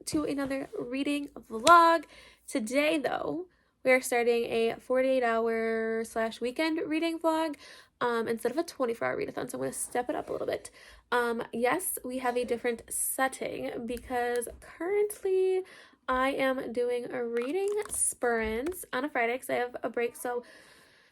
to another reading vlog. Today though, we are starting a 48-hour/weekend reading vlog instead of a 24-hour readathon, so I'm going to step it up a little bit. Yes, we have a different setting because currently I am doing a reading sprints on a Friday because I have a break, so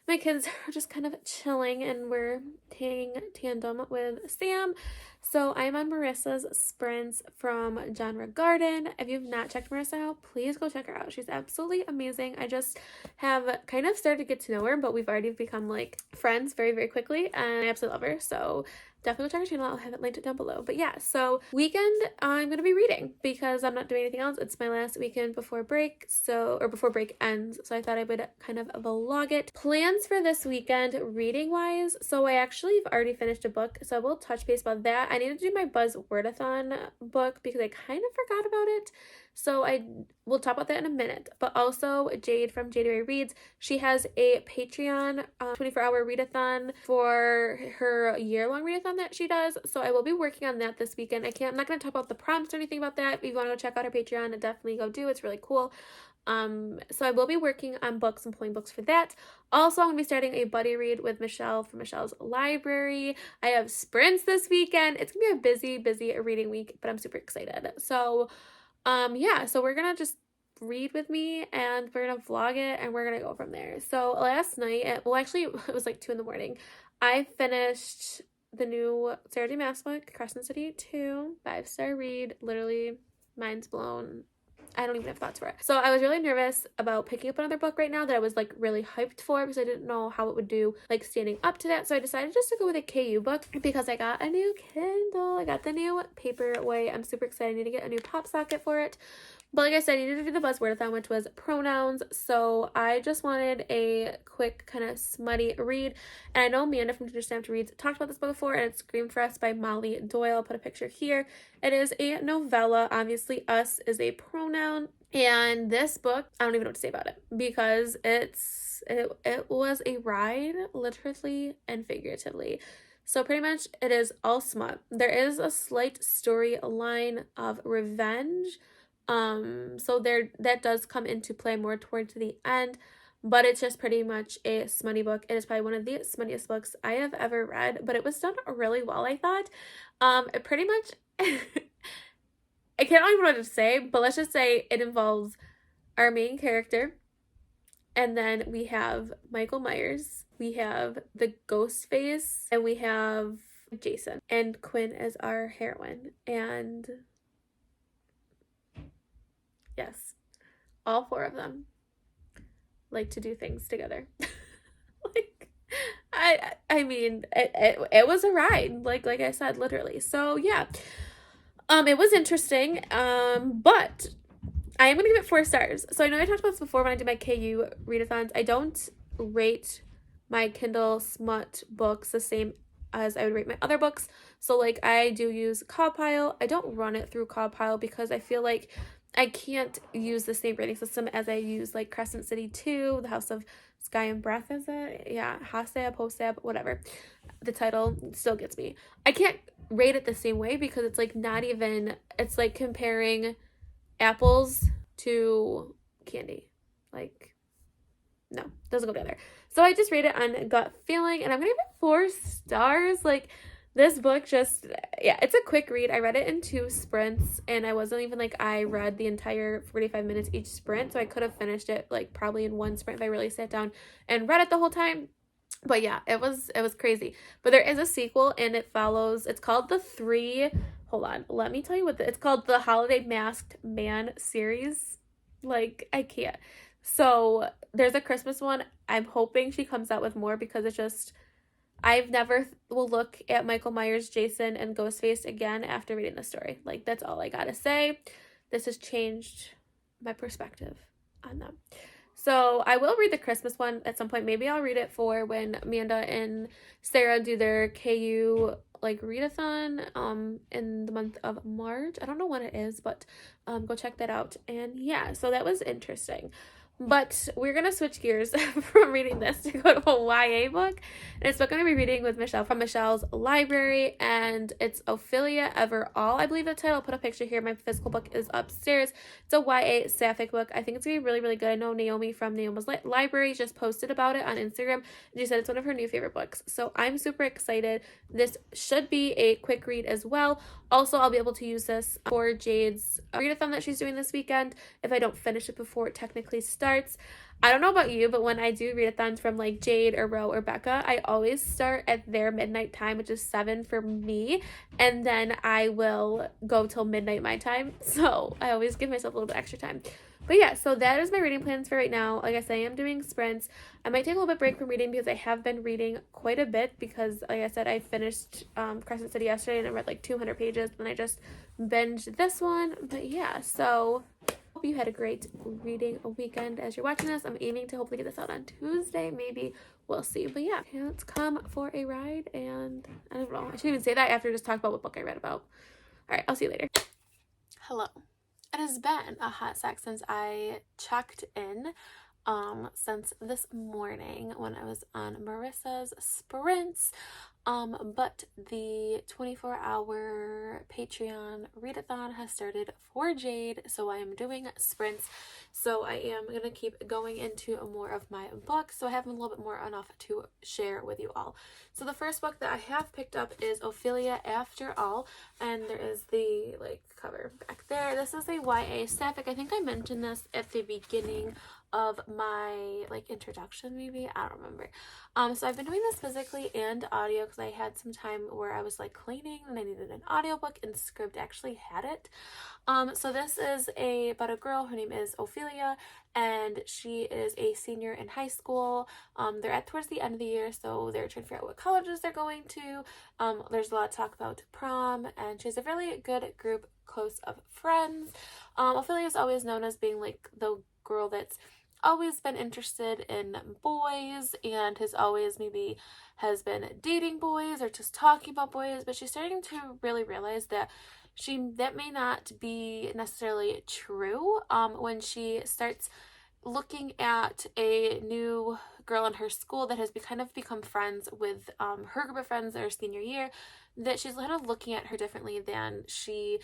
my kids are just kind of chilling and we're taking tandem with Sam. So I'm on Marissa's sprints from Genre Garden. If you've not checked Marissa out, please go check her out. She's absolutely amazing. I just have kind of started to get to know her, but we've already become like friends very, very quickly, and I absolutely love her. So definitely check her channel. I'll have it linked down below. But yeah, so weekend I'm gonna be reading because I'm not doing anything else. It's my last weekend before break, or before break ends. So I thought I would kind of vlog it. Plans for this weekend reading wise. So I actually have already finished a book, so I will touch base about that. I need to do my Buzz Wordathon book because I kind of forgot about it. So I will talk about that in a minute. But also Jade from Jade Reads, she has a Patreon 24-hour readathon for her year-long readathon that she does. So I will be working on that this weekend. I'm not going to talk about the prompts or anything about that. If you want to go check out her Patreon, definitely go do. It's really cool. So I will be working on books and pulling books for that. Also, I'm going to be starting a buddy read with Michelle from Michelle's Library. I have sprints this weekend. It's going to be a busy reading week, but I'm super excited. So yeah, so we're gonna just read with me and we're gonna vlog it and we're gonna go from there. So last night, well actually it was like 2 a.m, I finished the new Sarah J. Maas book, Crescent City 2, 5-star read. Literally mind's blown. I don't even have thoughts for it. So I was really nervous about picking up another book right now that I was like really hyped for because I didn't know how it would do like standing up to that. So I decided just to go with a KU book because I got a new Kindle. I got the new Paperway. I'm super excited. I need to get a new pop socket for it. But like I said, I needed to do the Buzz Wordathon, which was pronouns. So I just wanted a quick kind of smutty read. And I know Manda from Stairway Reads talked about this book before, and it's Screamed for Us by Molly Doyle. I'll put a picture here. It is a novella. Obviously, us is a pronoun. And this book, I don't even know what to say about it because it was a ride, literally and figuratively. So pretty much it is all smut. There is a slight storyline of revenge. So that does come into play more towards the end, but it's just pretty much a smutty book. It is probably one of the smuttiest books I have ever read, but it was done really well, I thought. It pretty much I can't even know what to say, but let's just say it involves our main character, and then we have Michael Myers, we have the ghost face, and we have Jason, and Quinn is our heroine. And yes, all 4 of them like to do things together. Like, I mean, it was a ride, like I said, literally. So yeah, it was interesting, but I am gonna give it 4 stars. So I know I talked about this before when I did my KU readathons. I don't rate my Kindle smut books the same as I would rate my other books. So like I do use Cowpile. I don't run it through Cowpile because I feel like I can't use the same rating system as I use like Crescent City 2, The House of Sky and Breath, is it? Yeah, Hasab, Hosab, whatever. The title still gets me. I can't rate it the same way because it's like not even, it's like comparing apples to candy. Like, no, doesn't go together. So I just rate it on gut feeling, and I'm gonna give it 4 stars. Like, this book just, yeah, it's a quick read. I read it in 2 sprints, and I wasn't even like I read the entire 45 minutes each sprint, so I could have finished it like probably in 1 sprint if I really sat down and read it the whole time. But yeah, it was crazy. But there is a sequel, and it follows, it's called hold on, let me tell you what it's called, the Holiday Masked Man series. Like, I can't. So there's a Christmas one. I'm hoping she comes out with more because it's just, I've never will look at Michael Myers, Jason, and Ghostface again after reading the story. Like, that's all I gotta say. This has changed my perspective on them. So I will read the Christmas one at some point. Maybe I'll read it for when Manda and Sarah do their KU like readathon in the month of March. I don't know when it is, but go check that out. And yeah, so that was interesting. But we're going to switch gears from reading this to go to a YA book. And it's what I'm going to be reading with Michelle from Michelle's library. And it's Ophelia Everall, I believe the title. I'll put a picture here. My physical book is upstairs. It's a YA sapphic book. I think it's going to be really, really good. I know Nahomy from Nahoma's library just posted about it on Instagram. And she said it's one of her new favorite books. So I'm super excited. This should be a quick read as well. Also, I'll be able to use this for Jade's readathon that she's doing this weekend if I don't finish it before it technically starts. I don't know about you, but when I do readathons from like Jade or Ro or Becca, I always start at their midnight time, which is 7 for me, and then I will go till midnight my time. So I always give myself a little bit extra time. But yeah, so that is my reading plans for right now. Like I say, I am doing sprints. I might take a little bit break from reading because I have been reading quite a bit because, like I said, I finished Crescent City yesterday and I read like 200 pages. Then I just binged this one. But yeah, so hope you had a great reading weekend as you're watching this. I'm aiming to hopefully get this out on Tuesday. Maybe we'll see. But yeah, let's come for a ride. And I don't know. I shouldn't even say that after just talk about what book I read about. All right, I'll see you later. Hello. It has been a hot sec since I checked in, since this morning when I was on Marissa's sprints, but the 24-hour Patreon readathon has started for Jade, so I am doing sprints, so I am going to keep going into more of my books, so I have a little bit more enough to share with you all. So the first book that I have picked up is Ophelia After All, and there is the cover back there. This is a YA sapphic. I think I mentioned this at the beginning of my introduction, maybe, I don't remember. So I've been doing this physically and audio because I had some time where I was cleaning and I needed an audiobook, and Scribd actually had it. So this is about a girl. Her name is Ophelia, and she is a senior in high school. They're at towards the end of the year, so they're trying to figure out what colleges they're going to. There's a lot of talk about prom, and she has a really good group close of friends. Ophelia is always known as being the girl that's always been interested in boys and has been dating boys or just talking about boys, but she's starting to really realize that that may not be necessarily true when she starts looking at a new girl in her school that has become friends with her group of friends their senior year, that she's kind of looking at her differently than she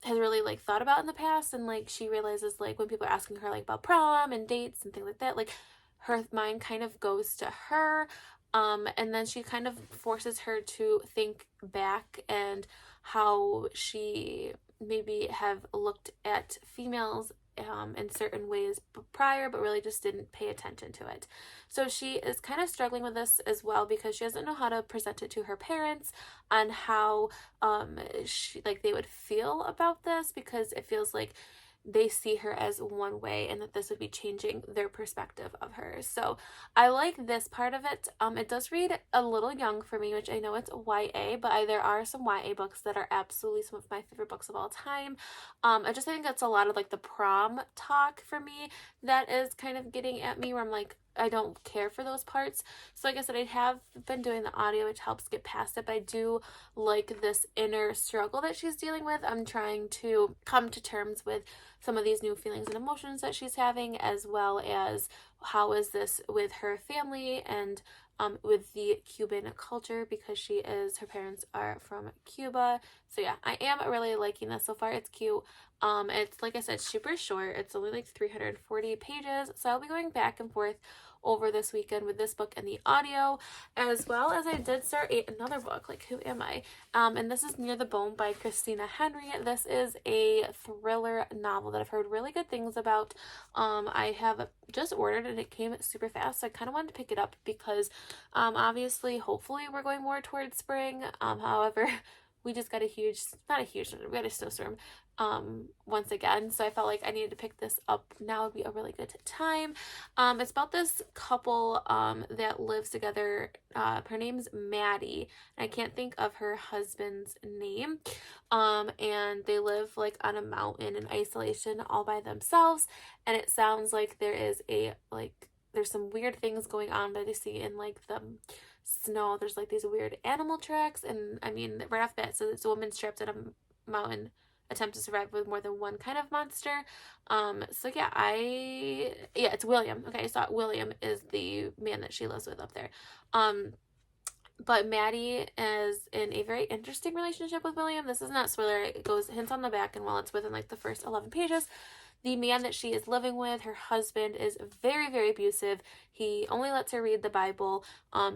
has really thought about in the past. And she realizes when people are asking her about prom and dates and things like that, her mind kind of goes to her, and then she kind of forces her to think back and how she maybe have looked at females in certain ways prior, but really just didn't pay attention to it. So she is kind of struggling with this as well because she doesn't know how to present it to her parents on how they would feel about this, because it feels like they see her as one way and that this would be changing their perspective of her. So I like this part of it. It does read a little young for me, which I know it's YA, but there are some YA books that are absolutely some of my favorite books of all time. I think that's a lot of the prom talk for me that is kind of getting at me, where I'm I don't care for those parts. So like I said, I have been doing the audio, which helps get past it, but I do like this inner struggle that she's dealing with. I'm trying to come to terms with some of these new feelings and emotions that she's having, as well as how is this with her family and with the Cuban culture, because her parents are from Cuba. So yeah, I am really liking this so far. It's cute. It's, like I said, super short. It's only 340 pages, so I'll be going back and forth over this weekend with this book and the audio, as well as I did start another book, Who Am I? And this is Near the Bone by Christina Henry. This is a thriller novel that I've heard really good things about. I have just ordered and it came super fast, so I kind of wanted to pick it up because obviously, hopefully we're going more towards spring. However, we just got we got a snowstorm once again, so I felt like I needed to pick this up now would be a really good time. It's about this couple that lives together. Her name's Maddie, and I can't think of her husband's name, and they live on a mountain in isolation all by themselves, and it sounds like there is there's some weird things going on that they see in the snow. There's these weird animal tracks, and I mean, right off the bat, so it's a woman strapped at a mountain, attempt to survive with more than one kind of monster. So yeah, it's William. Okay, so William is the man that she lives with up there. But Maddie is in a very interesting relationship with William. This is not spoiler. It goes hints on the back, and while it's within like the first 11 pages, the man that she is living with, her husband, is very, very abusive. He only lets her read the Bible.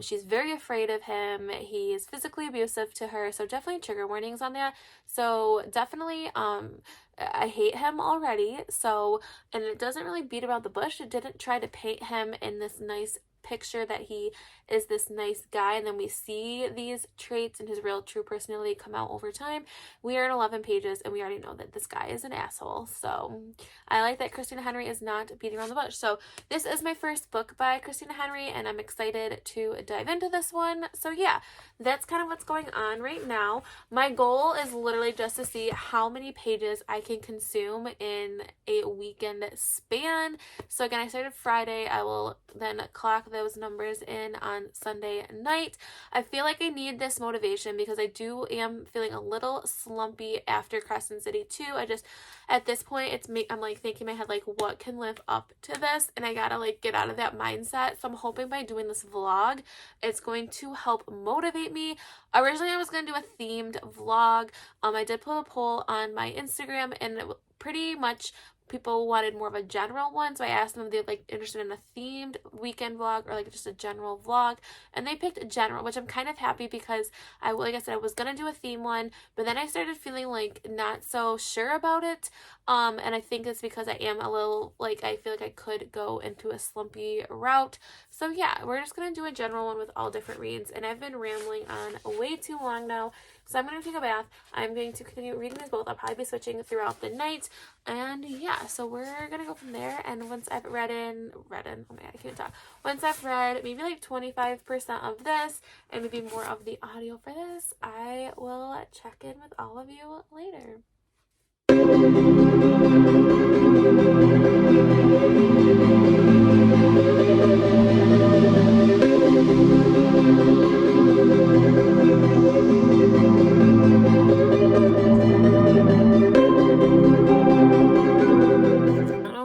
She's very afraid of him. He is physically abusive to her. So definitely trigger warnings on that. So definitely, I hate him already. So, and it doesn't really beat around the bush. It didn't try to paint him in this nice picture that he is this nice guy, and then we see these traits and his real true personality come out over time. We are in 11 pages and we already know that this guy is an asshole. So I like that Christina Henry is not beating around the bush. So this is my first book by Christina Henry, and I'm excited to dive into this one. So yeah, that's kind of what's going on right now. My goal is literally just to see how many pages I can consume in a weekend span. So again, I started Friday. I will then clock those numbers in on Sunday night. I feel like I need this motivation because I am feeling a little slumpy after Crescent City 2. I just, at this point, I'm like thinking in my head, like, what can live up to this? And I gotta like get out of that mindset. So I'm hoping by doing this vlog, it's going to help motivate me. Originally, I was gonna do a themed vlog. I did put a poll on my Instagram, and pretty much people wanted more of a general one, so I asked them if they're like interested in a themed weekend vlog or like just a general vlog, and they picked general, which I'm kind of happy because like I said, I was gonna do a theme one, but then I started feeling like not so sure about it, and I think it's because I am a little like, I feel like I could go into a slumpy route. So yeah, we're just gonna do a general one with all different reads, and I've been rambling on way too long now. So I'm going to take a bath. I'm going to continue reading these both. I'll probably be switching throughout the night. And yeah, so we're going to go from there. And once I've oh my God, I can't talk. Once I've read maybe like 25% of this and maybe more of the audio for this, I will check in with all of you later.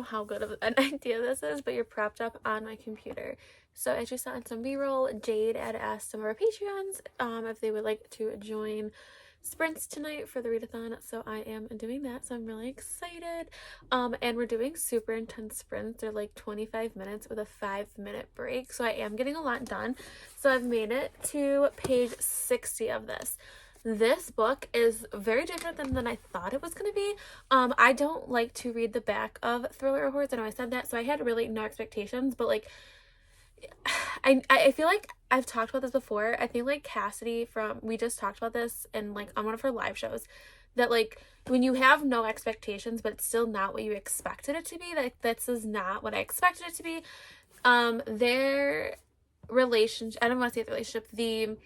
How good of an idea this is, but you're propped up on my computer. So as you saw in some b-roll, Jade had asked some of our Patreons if they would like to join sprints tonight for the readathon, so I am doing that, so I'm really excited. And we're doing super intense sprints. They're like 25 minutes with a 5-minute break, so I am getting a lot done. So I've made it to page 60 of this. This book is very different than I thought it was going to be. I don't like to read the back of thriller or horror. I know I said that, so I had really no expectations, but like, I feel like I've talked about this before. I think like Cassidy we just talked about this in like on one of her live shows, that like when you have no expectations but it's still not what you expected it to be, like this is not what I expected it to be. Their relationship, I don't want to say the relationship, the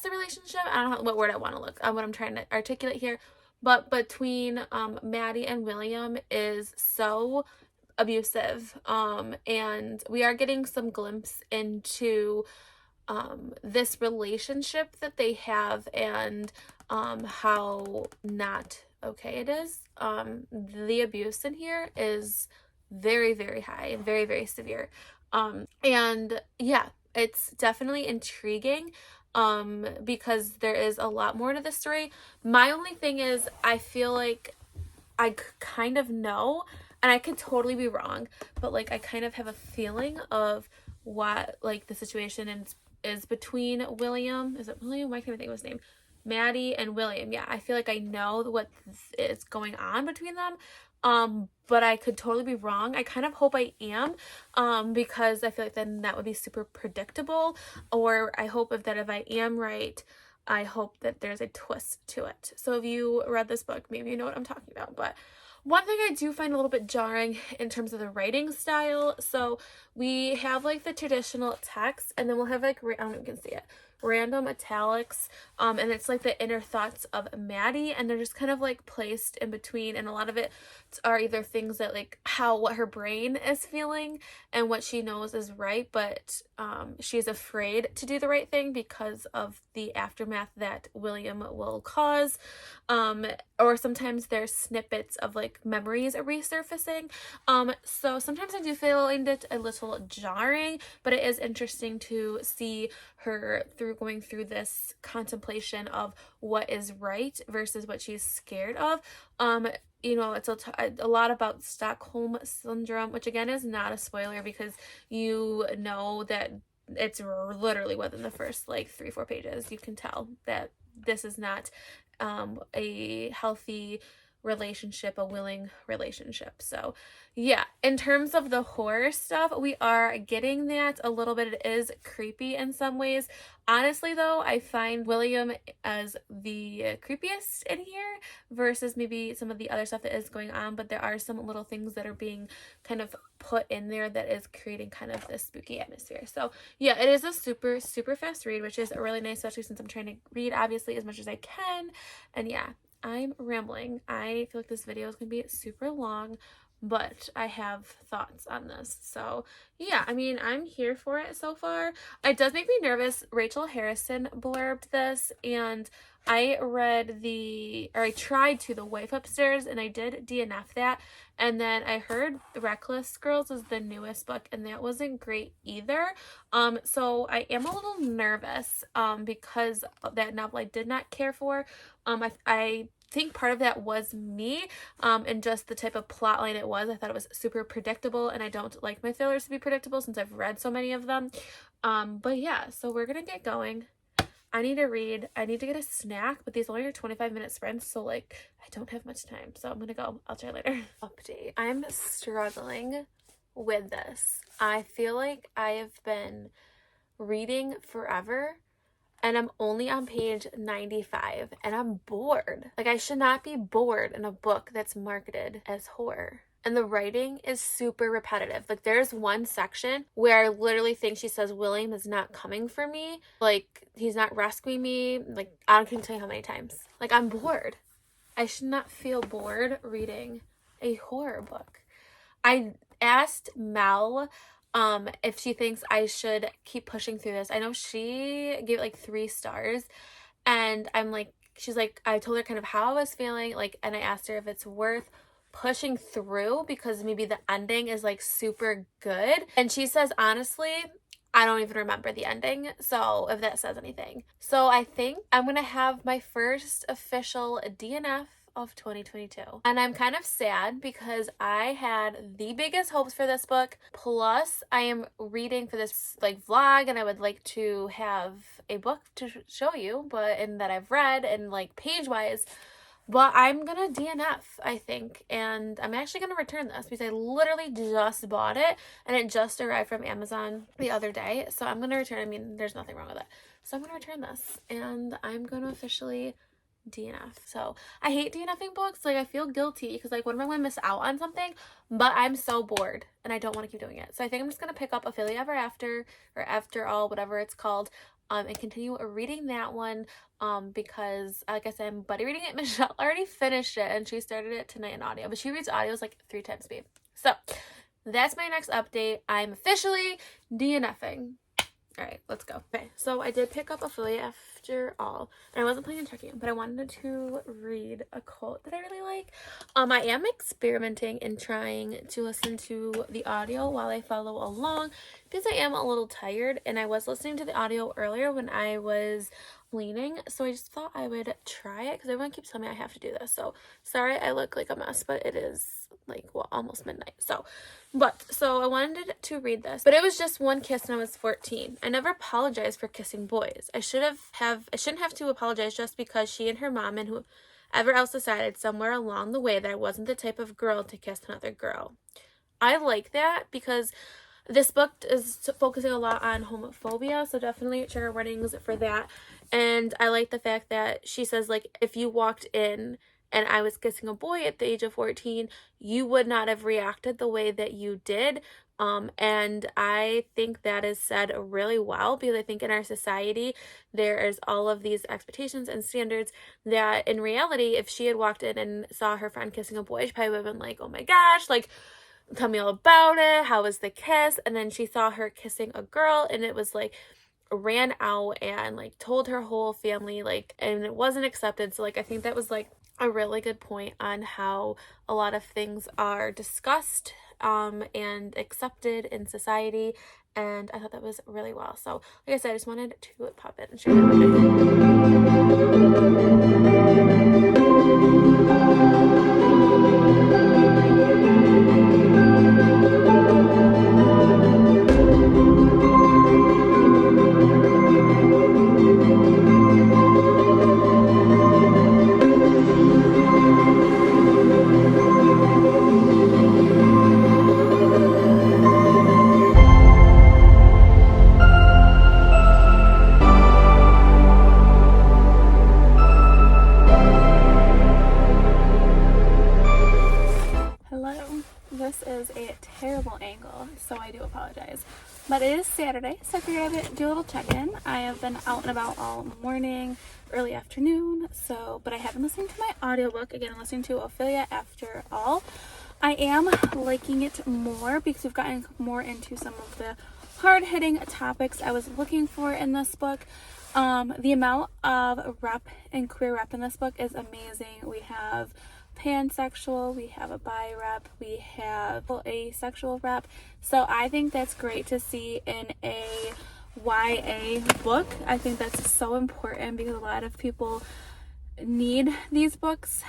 relationship, I don't know what word I want to look, what I'm trying to articulate here, but between Maddie and William is so abusive, and we are getting some glimpse into this relationship that they have, and how not okay it is. The abuse in here is very, very high and very, very severe, and yeah, it's definitely intriguing because there is a lot more to the story. My only thing is I feel like I kind of know, and I could totally be wrong, but like I kind of have a feeling of what like the situation is between William. Is it William? Why can't I think of his name? Maddie and William. Yeah, I feel like I know what is going on between them. But I could totally be wrong. I kind of hope I am, because I feel like then that would be super predictable, or I hope if I am right, I hope that there's a twist to it. So if you read this book, maybe you know what I'm talking about. But one thing I do find a little bit jarring in terms of the writing style, so we have like the traditional text, and then we'll have like, I don't know if you can see it, random italics, and it's like the inner thoughts of Maddie, and they're just kind of like placed in between, and a lot of it are either things that like what her brain is feeling and what she knows is right, but she's afraid to do the right thing because of the aftermath that William will cause, or sometimes there's snippets of like memories resurfacing, so sometimes I do find it a little jarring, but it is interesting to see her going through this contemplation of what is right versus what she's scared of. You know, it's a lot about Stockholm Syndrome, which again is not a spoiler because you know that it's literally within the first like 3-4 pages. You can tell that this is not a healthy relationship, a willing relationship. So yeah, in terms of the horror stuff, we are getting that a little bit. It is creepy in some ways. Honestly though, I find William as the creepiest in here versus maybe some of the other stuff that is going on, but there are some little things that are being kind of put in there that is creating kind of this spooky atmosphere. So yeah, it is a super fast read, which is really nice, especially since I'm trying to read obviously as much as I can. And yeah, I'm rambling. I feel like this video is going to be super long, but I have thoughts on this. So yeah, I mean, I'm here for it so far. It does make me nervous. Rachel Harrison blurbed this, and I tried to The Wife Upstairs, and I did DNF that. And then I heard Reckless Girls is the newest book, and that wasn't great either. So I am a little nervous because that novel I did not care for. I think part of that was me and just the type of plot line it was. I thought it was super predictable, and I don't like my thrillers to be predictable since I've read so many of them. But yeah, so we're gonna get going. I need to read. I need to get a snack, but these only are 25-minute sprints, so like I don't have much time. So I'm gonna go. I'll try later. Update. I'm struggling with this. I feel like I have been reading forever, and I'm only on page 95, and I'm bored. Like, I should not be bored in a book that's marketed as horror. And the writing is super repetitive. Like, there's one section where I literally think she says, William is not coming for me. Like, he's not rescuing me. Like, I can't tell you how many times. Like, I'm bored. I should not feel bored reading a horror book. I asked Mel if she thinks I should keep pushing through this. I know she gave it like 3 stars, and she's like, I told her kind of how I was feeling, like, and I asked her if it's worth pushing through because maybe the ending is like super good, and she says honestly I don't even remember the ending, so if that says anything. So I think I'm gonna have my first official DNF of 2022, and I'm kind of sad because I had the biggest hopes for this book, plus I am reading for this like vlog, and I would like to have a book to show you, and that I've read and like page wise. But I'm gonna DNF, I think, and I'm actually gonna return this because I literally just bought it and it just arrived from Amazon the other day. So I'm gonna return. I mean, there's nothing wrong with it. So I'm gonna return this, and I'm gonna officially DNF. So I hate DNFing books. Like, I feel guilty because like, what am I gonna miss out on something? But I'm so bored and I don't want to keep doing it. So I think I'm just gonna pick up Ophelia Ever After, or After All, whatever it's called. And continue reading that one because like I said, I'm buddy reading it. Michelle already finished it and she started it tonight in audio, but she reads audios like 3 times speed. So that's my next update. I'm officially DNFing. All right, let's go. Okay, so I did pick up Ophelia After All, and I wasn't planning on checking it, but I wanted to read a quote that I really like. I am experimenting and trying to listen to the audio while I follow along because I am a little tired, and I was listening to the audio earlier when I was cleaning, so I just thought I would try it because everyone keeps telling me I have to do this. So sorry I look like a mess, but it is like, well, almost midnight. So I wanted to read this, but it was just one kiss and I was 14. I never apologized for kissing boys. I shouldn't have to apologize just because she and her mom and whoever else decided somewhere along the way that I wasn't the type of girl to kiss another girl. I like that because this book is focusing a lot on homophobia, so definitely trigger warnings for that. And I like the fact that she says, like, if you walked in and I was kissing a boy at the age of 14, you would not have reacted the way that you did. And I think that is said really well, because I think in our society there is all of these expectations and standards that in reality, if she had walked in and saw her friend kissing a boy, she probably would have been like, oh my gosh, like, tell me all about it. How was the kiss? And then she saw her kissing a girl, and it was like, ran out and like told her whole family, like, and it wasn't accepted. So like, I think that was like a really good point on how a lot of things are discussed and accepted in society. And I thought that was really well. So like I said, I just wanted to pop it and share that with so I do apologize. But it is Saturday, so I figured I'd do a little check-in. I have been out and about all morning, early afternoon, but I have been listening to my audiobook. Again, I'm listening to Ophelia After All. I am liking it more because we've gotten more into some of the hard-hitting topics I was looking for in this book. The amount of rep and queer rep in this book is amazing. We have pansexual, we have a bi rep, we have asexual rep. So I think that's great to see in a YA book. I think that's so important because a lot of people need these books.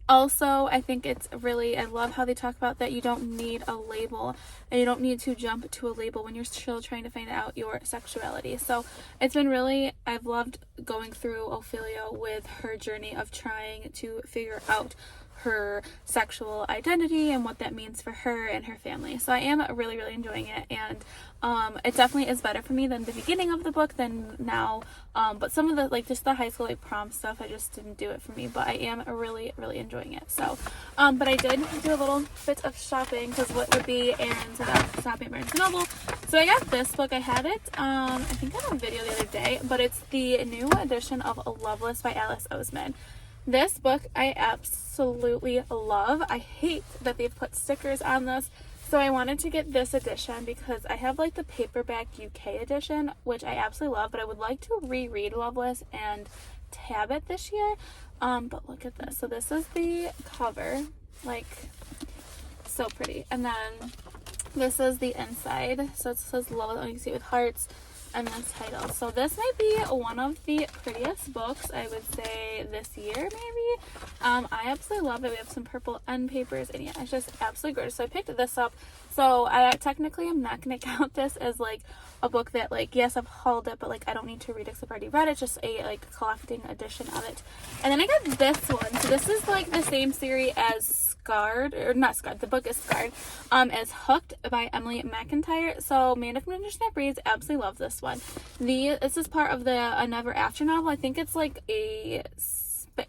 Also, I think it's really, I love how they talk about that you don't need a label and you don't need to jump to a label when you're still trying to find out your sexuality. So it's been really, I've loved going through Ophelia with her journey of trying to figure out her sexual identity and what that means for her and her family. So I am really, really enjoying it, and it definitely is better for me than the beginning of the book than now. But some of the, like, just the high school, like, prom stuff, I just didn't do it for me, but I am really, really enjoying it. So, but I did do a little bit of shopping, because what would be errands without shopping at Barnes & Noble. So I got this book. I had it, I think on a video the other day, but it's the new edition of Loveless by Alice Oseman. This book I absolutely love. I hate that they've put stickers on this, so I wanted to get this edition because I have like the paperback UK edition, which I absolutely love, but I would like to reread Loveless and tab it this year. But look at this. So this is the cover, like, so pretty. And then this is the inside. So it says Loveless, you can see it with hearts. And the title. So this might be one of the prettiest books, I would say, this year, maybe. I absolutely love it. We have some purple end papers, and yeah, it's just absolutely gorgeous. So I picked this up. So I technically am not going to count this as, like, a book that, like, yes, I've hauled it, but, like, I don't need to read it because I've already read it. It's just a, like, collecting edition of it. And then I got this one. So this is, like, the same series as Scarred, or not Scarred, the book is Scarred, as Hooked by Emily McIntyre. So Manda from International Reads, absolutely love this one. This is part of the A Never After novel. I think it's like a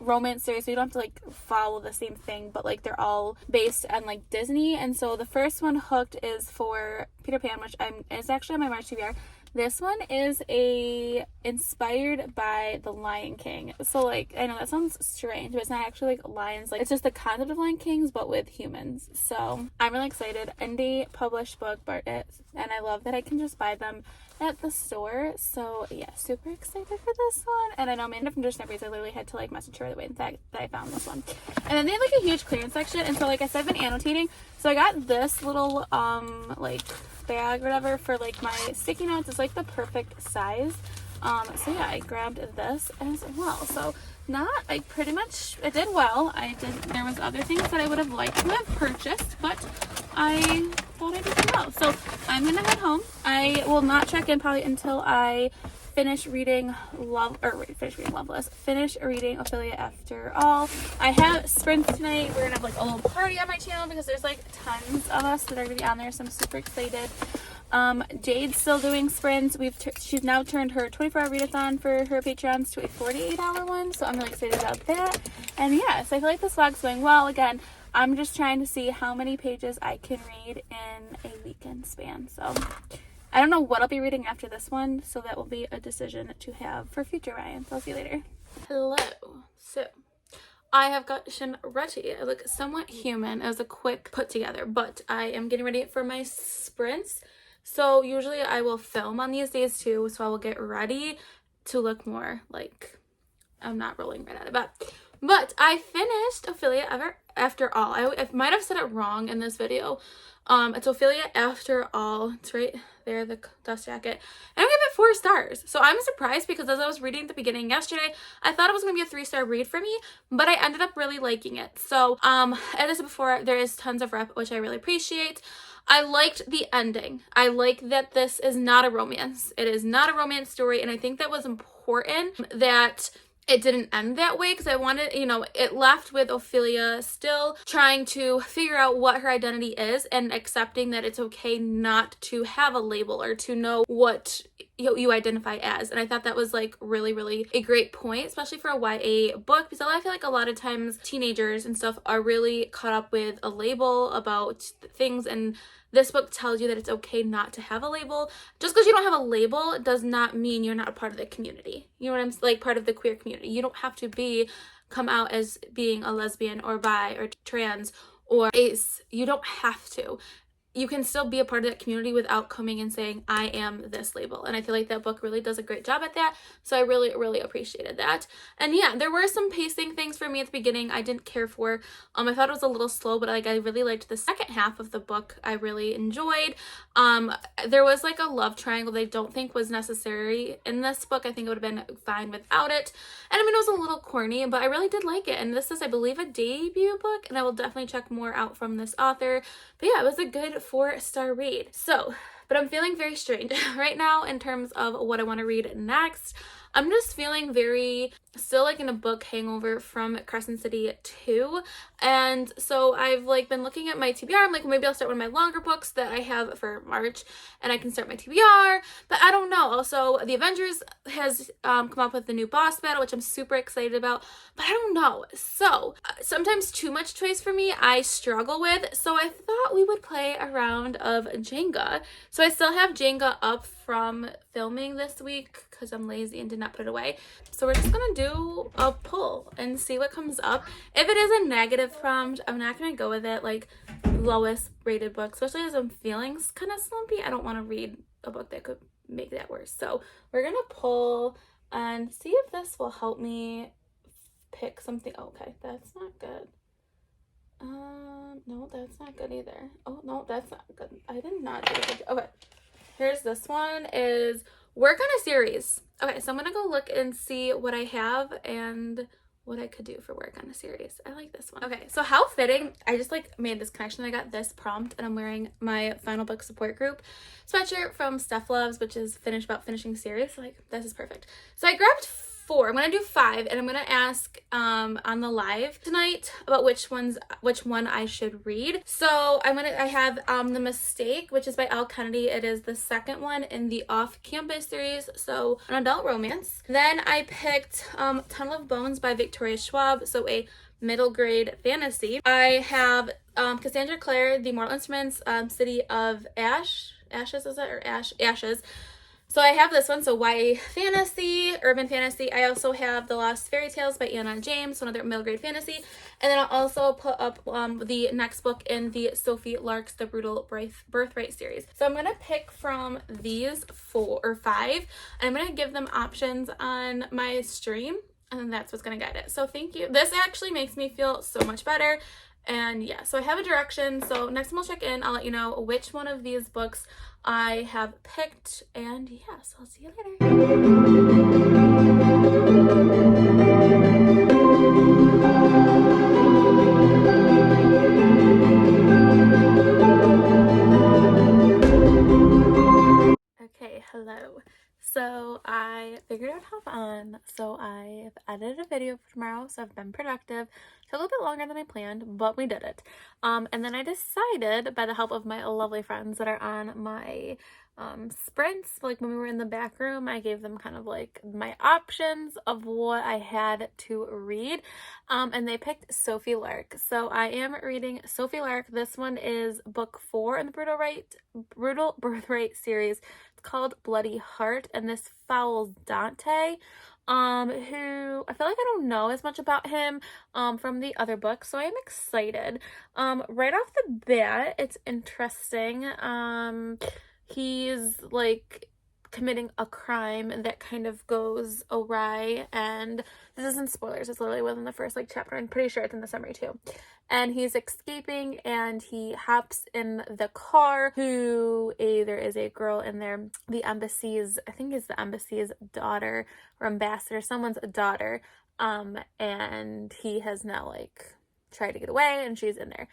romance series, so you don't have to like follow the same thing, but like they're all based on like Disney. And so the first one, Hooked, is for Peter Pan, which it's actually on my March TBR. This one is inspired by The Lion King. So, like, I know that sounds strange, but it's not actually, like, lions. Like, it's just the concept of Lion Kings, but with humans. So, I'm really excited. Indie published book, and I love that I can just buy them at the store. So, yeah, super excited for this one. And I know Manda from International Reads, I literally had to, like, message her right away, in fact, that I found this one. And then they have, like, a huge clearance section. And so, like I said, I've been annotating. So, I got this little, like, bag or whatever for like my sticky notes. It's like the perfect size. So yeah, I grabbed this as well. So pretty much it did well. There was other things that I would have liked to have purchased, but I thought I did well. So I'm gonna head home. I will not check in probably until I finish reading Loveless. Finish reading Ophelia After All. I have sprints tonight. We're gonna have like a little party on my channel because there's like tons of us that are gonna be on there, so I'm super excited. Jade's still doing sprints. She's now turned her 24-hour readathon for her Patreons to a 48-hour one, so I'm really excited about that. And yeah, so I feel like this vlog's going well. Again, I'm just trying to see how many pages I can read in a weekend span. So I don't know what I'll be reading after this one, so that will be a decision to have for future Ryan. So I'll see you later. Hello. So I have gotten ready. I look somewhat human. It was a quick put together, but I am getting ready for my sprints. So usually I will film on these days too, so I will get ready to look more like I'm not rolling right out of bed. But I finished Ophelia After All. I might have said it wrong in this video. It's Ophelia After All. It's right there, the dust jacket. And I give it 4 stars. So I'm surprised because as I was reading at the beginning yesterday, I thought it was going to be a 3-star read for me, but I ended up really liking it. So, as I said before, there is tons of rep, which I really appreciate. I liked the ending. I like that this is not a romance. It is not a romance story, and I think that was important that it didn't end that way because I wanted, it left with Ophelia still trying to figure out what her identity is and accepting that it's okay not to have a label or to know what you identify as. And I thought that was like really, really a great point, especially for a YA book, because I feel like a lot of times teenagers and stuff are really caught up with a label about things, and this book tells you that it's okay not to have a label. Just because you don't have a label does not mean you're not a part of the community. You know what I'm like, part of the queer community. You don't have to come out as being a lesbian or bi or trans or ace. You don't have to. You can still be a part of that community without coming and saying, I am this label. And I feel like that book really does a great job at that. So I really, really appreciated that. And yeah, there were some pacing things for me at the beginning I didn't care for. I thought it was a little slow, but I really liked the second half of the book. I really enjoyed. There was like a love triangle that I don't think was necessary in this book. I think it would have been fine without it. And it was a little corny, but I really did like it. And this is, I believe, a debut book, and I will definitely check more out from this author. But yeah, it was a good 4-star read. So, but I'm feeling very strange right now in terms of what I want to read next. I'm just feeling still like in a book hangover from Crescent City 2. And so I've like been looking at my TBR. I'm like, well, maybe I'll start one of my longer books that I have for March and I can start my TBR, but I don't know. Also, The Avengers has come up with the new boss battle, which I'm super excited about, but I don't know. So sometimes too much choice for me, I struggle with. So I thought we would play a round of Jenga. So I still have Jenga up from filming this week because I'm lazy and did not put it away. So we're just gonna do a pull and see what comes up. If it is a negative prompt, I'm not gonna go with it, like lowest rated book, especially as I'm feeling kind of slumpy. I don't want to read a book that could make that worse. So we're gonna pull and see if this will help me pick something. Oh, okay, that's not good. No, that's not good either. Oh no, that's not good. I did not do a good job. Okay, here's this one, is work on a series. Okay, so I'm gonna go look and see what I have and what I could do for work on a series. I like this one. Okay, so how fitting. I just like made this connection. I got this prompt and I'm wearing my final book support group sweatshirt from Steph Loves, which is about finishing series. So, like, this is perfect. So I grabbed 4. I'm gonna do 5, and I'm gonna ask on the live tonight about which one I should read. So I have The Mistake, which is by Al Kennedy. It is the second one in the Off-Campus series, so an adult romance. Then I picked Tunnel of Bones by Victoria Schwab, so a middle grade fantasy. I have Cassandra Clare, The Mortal Instruments, City of Ashes, is it, or Ashes. So I have this one, so YA fantasy, urban fantasy. I also have The Lost Fairy Tales by Anna James, another middle grade fantasy. And then I'll also put up the next book in the Sophie Lark's The Brutal Birthright series. So I'm going to pick from these 4 or 5, and I'm going to give them options on my stream, and then that's what's going to guide it. So thank you. This actually makes me feel so much better. And yeah, so I have a direction. So next time I'll check in, I'll let you know which one of these books I have picked. And yeah, so I'll see you later. Okay, hello. So I figured out how done. So I've edited a video for tomorrow, so I've been productive. Took a little bit longer than I planned, but we did it. And then I decided, by the help of my lovely friends that are on my sprints, like when we were in the back room, I gave them kind of like my options of what I had to read, and they picked Sophie Lark. So I am reading Sophie Lark. This one is book 4 in the Brutal Birthright series. It's called Bloody Heart, and this follows Dante, who I feel like I don't know as much about him from the other books, so I am excited. Right off the bat, it's interesting. He's like committing a crime that kind of goes awry, and this isn't spoilers, it's literally within the first like chapter. I'm pretty sure it's in the summary too. And he's escaping, and he hops in the car there is a girl in there, the embassy's, I think it's the embassy's daughter or ambassador, someone's daughter, and he has now like tried to get away, and she's in there.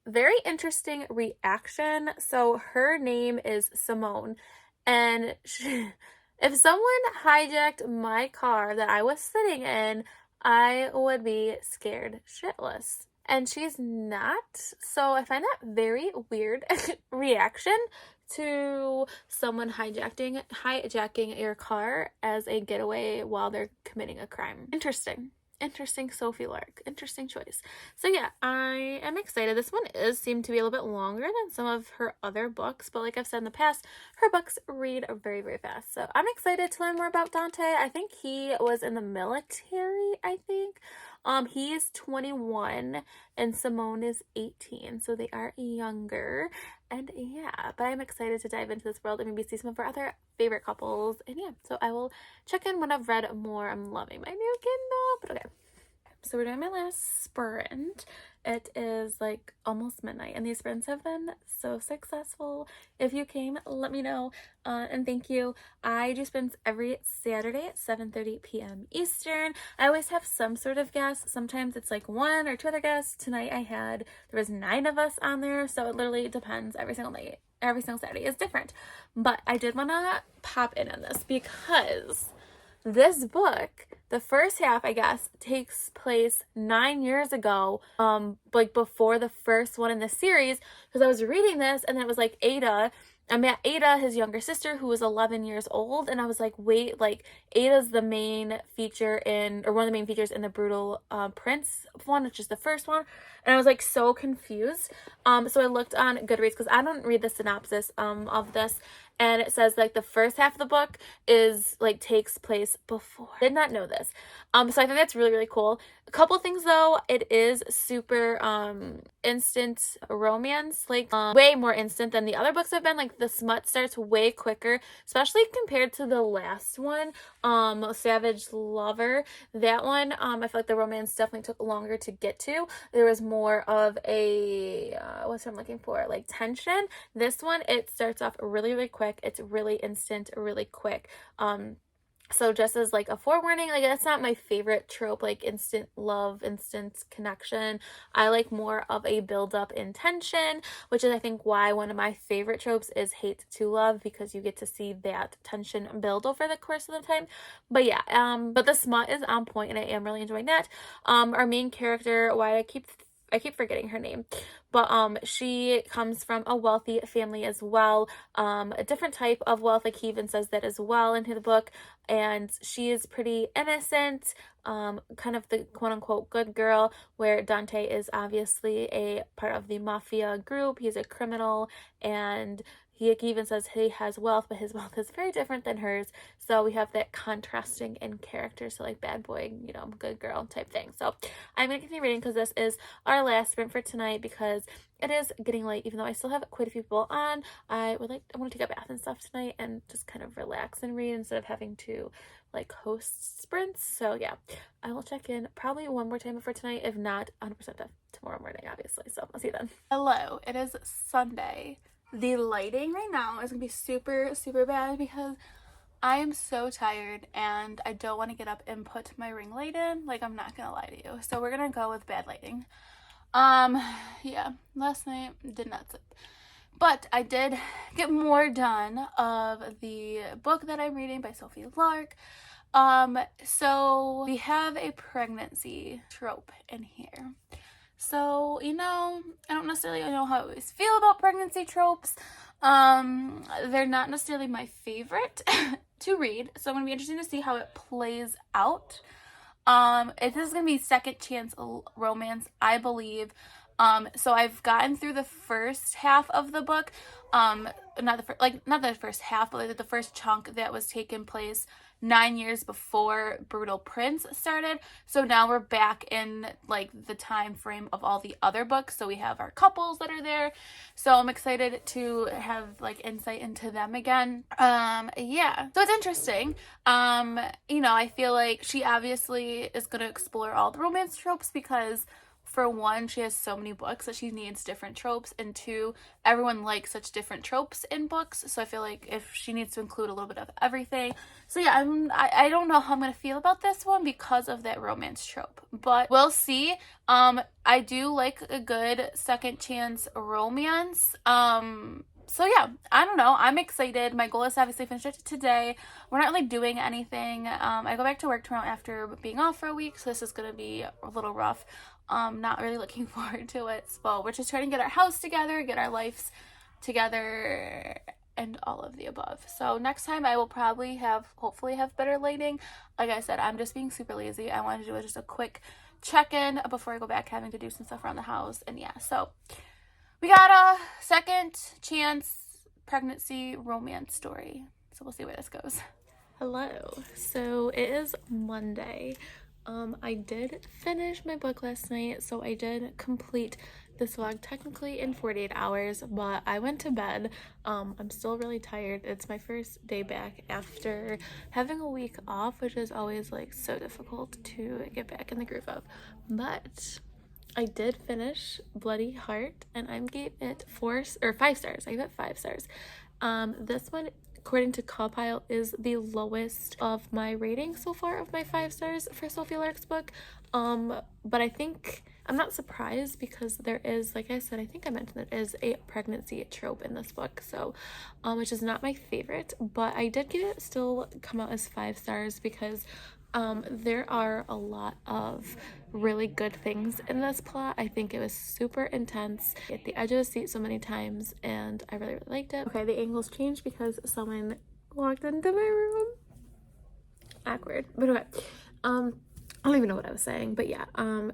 Very interesting reaction. So her name is Simone, and if someone hijacked my car that I was sitting in, I would be scared shitless. And she's not. So I find that very weird reaction to someone hijacking your car as a getaway while they're committing a crime. Interesting Sophie Lark. Interesting choice. So yeah, I am excited. This one seemed to be a little bit longer than some of her other books, but like I've said in the past, her books read very, very fast. So I'm excited to learn more about Dante. I think he was in the military, I think. He is 21 and Simone is 18, so they are younger. And yeah, but I'm excited to dive into this world and maybe see some of our other favorite couples. And yeah, so I will check in when I've read more. I'm loving my new Kindle, but okay. So we're doing my last sprint. It is like almost midnight, and these sprints have been so successful. If you came, let me know, and thank you. I do sprints every Saturday at 7:30 p.m. Eastern. I always have some sort of guest. Sometimes it's like 1 or 2 other guests. Tonight there was 9 of us on there, so it literally depends. Every single night, every single Saturday is different. But I did want to pop in on this because this book, the first half, I guess, takes place 9 years ago, like before the first one in the series, because I was reading this and it was like Ada. I met Ada, his younger sister, who was 11 years old, and I was like, wait, like Ada's the main feature or one of the main features in the Brutal Prince one, which is the first one, and I was like so confused. So I looked on Goodreads because I don't read the synopsis of this, and it says like the first half of the book is like takes place before. Did not know this. So I think that's really, really cool. A couple things though, it is super instant romance, like way more instant than the other books have been. Like the smut starts way quicker, especially compared to the last one, Savage Lover. That one, I feel like the romance definitely took longer to get to. There was more of a what's what I'm looking for, like tension. This one, it starts off really, really quick. It's really instant, really quick. So just as like a forewarning, like that's not my favorite trope, like instant love, instant connection. I like more of a build up in tension, which is I think why one of my favorite tropes is hate to love, because you get to see that tension build over the course of the time. But yeah, but the smut is on point and I am really enjoying that. Our main character, why I keep forgetting her name, but she comes from a wealthy family as well, a different type of wealth, like he even says that as well in the book, and she is pretty innocent, kind of the quote-unquote good girl, where Dante is obviously a part of the mafia group. He's a criminal, and he even says he has wealth, but his wealth is very different than hers. So we have that contrasting in character. So like bad boy, good girl type thing. So I'm going to continue reading because this is our last sprint for tonight, because it is getting late. Even though I still have quite a few people on, I want to take a bath and stuff tonight and just kind of relax and read instead of having to like host sprints. So yeah, I will check in probably one more time before tonight, if not 100% tomorrow morning, obviously. So I'll see you then. Hello, it is Sunday. The lighting right now is gonna be super, super bad because I am so tired and I don't want to get up and put my ring light in. Like, I'm not gonna lie to you. So we're gonna go with bad lighting. Yeah, last night did not sleep. But I did get more done of the book that I'm reading by Sophie Lark. So we have a pregnancy trope in here. So, you know, I don't necessarily know how I always feel about pregnancy tropes. They're not necessarily my favorite to read, so I'm gonna be interested to see how it plays out. This is gonna be second chance romance, I believe. So I've gotten through the first half of the book. Not the first half, but like the first chunk that was taking place 9 years before Brutal Prince started. So now we're back in like the time frame of all the other books. So we have our couples that are there. So I'm excited to have like insight into them again. Yeah. So it's interesting. You know, I feel like she obviously is going to explore all the romance tropes because for one, she has so many books that she needs different tropes, and two, everyone likes such different tropes in books, so I feel like if she needs to include a little bit of everything. So yeah, I don't know how I'm gonna feel about this one because of that romance trope, but we'll see. I do like a good second chance romance. So yeah, I don't know. I'm excited. My goal is to obviously finish it today. We're not really doing anything. I go back to work tomorrow after being off for a week, so this is gonna be a little rough. Not really looking forward to it. So we're just trying to get our house together, get our lives together, and all of the above. So next time I will probably hopefully have better lighting. Like I said, I'm just being super lazy. I wanted to do just a quick check-in before I go back having to do some stuff around the house. And yeah, so we got a second chance pregnancy romance story. So we'll see where this goes. Hello. So it is Monday. I did finish my book last night, so I did complete this vlog technically in 48 hours, but I went to bed. I'm still really tired. It's my first day back after having a week off, which is always like so difficult to get back in the groove of. But I did finish Bloody Heart, and I gave it 5 stars. I gave it 5 stars. This one, according to Compile, is the lowest of my rating so far of my 5 stars for Sophie Lark's book. But I think I'm not surprised because there is, like I said, I think I mentioned there is a pregnancy trope in this book, so which is not my favorite, but I did give it still come out as 5 stars because there are a lot of really good things in this plot. I think it was super intense, at the edge of the seat so many times, and I really liked it. Okay, the angles changed because someone walked into my room. Awkward, but okay. I don't even know what I was saying, but yeah,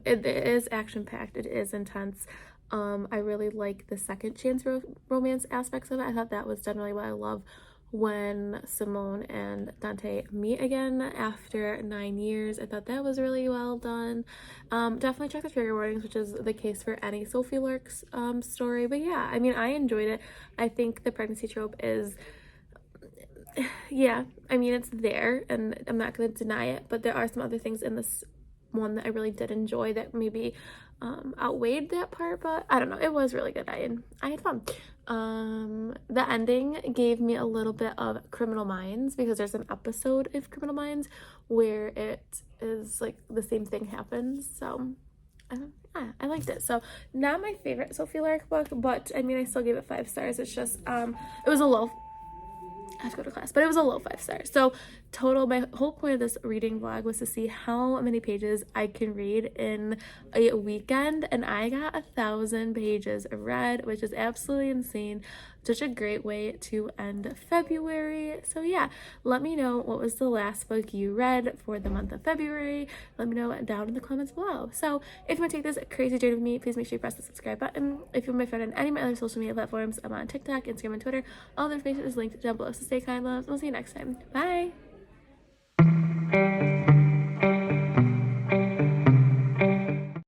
it is action-packed, it is intense. I really like the second chance romance aspects of it. I thought that was generally what I love when Simone and Dante meet again after 9 years. I thought that was really well done. Definitely check the trigger warnings, which is the case for any Sophie Lark's story, but yeah, I mean, I enjoyed it. I think the pregnancy trope is, yeah, I mean, it's there and I'm not going to deny it, but there are some other things in this one that I really did enjoy that maybe outweighed that part, but I don't know, it was really good. I had fun. The ending gave me a little bit of Criminal Minds because there's an episode of Criminal Minds where it is like the same thing happens, so I liked it. So not my favorite Sophie Lark book, but I mean, I still gave it 5 stars. It's just it was a low, I have to go to class, but it was a low 5 stars. So total, my whole point of this reading vlog was to see how many pages I can read in a weekend, and I got 1,000 pages read, which is absolutely insane. Such a great way to end February. So yeah, let me know what was the last book you read for the month of February. Let me know down in the comments below. So if you want to take this crazy journey with me, please make sure you press the subscribe button. If you want my friend on any of my other social media platforms, I'm on TikTok, Instagram, and Twitter. All the information is linked down below, so stay kind, loves. We'll see you next time. Bye!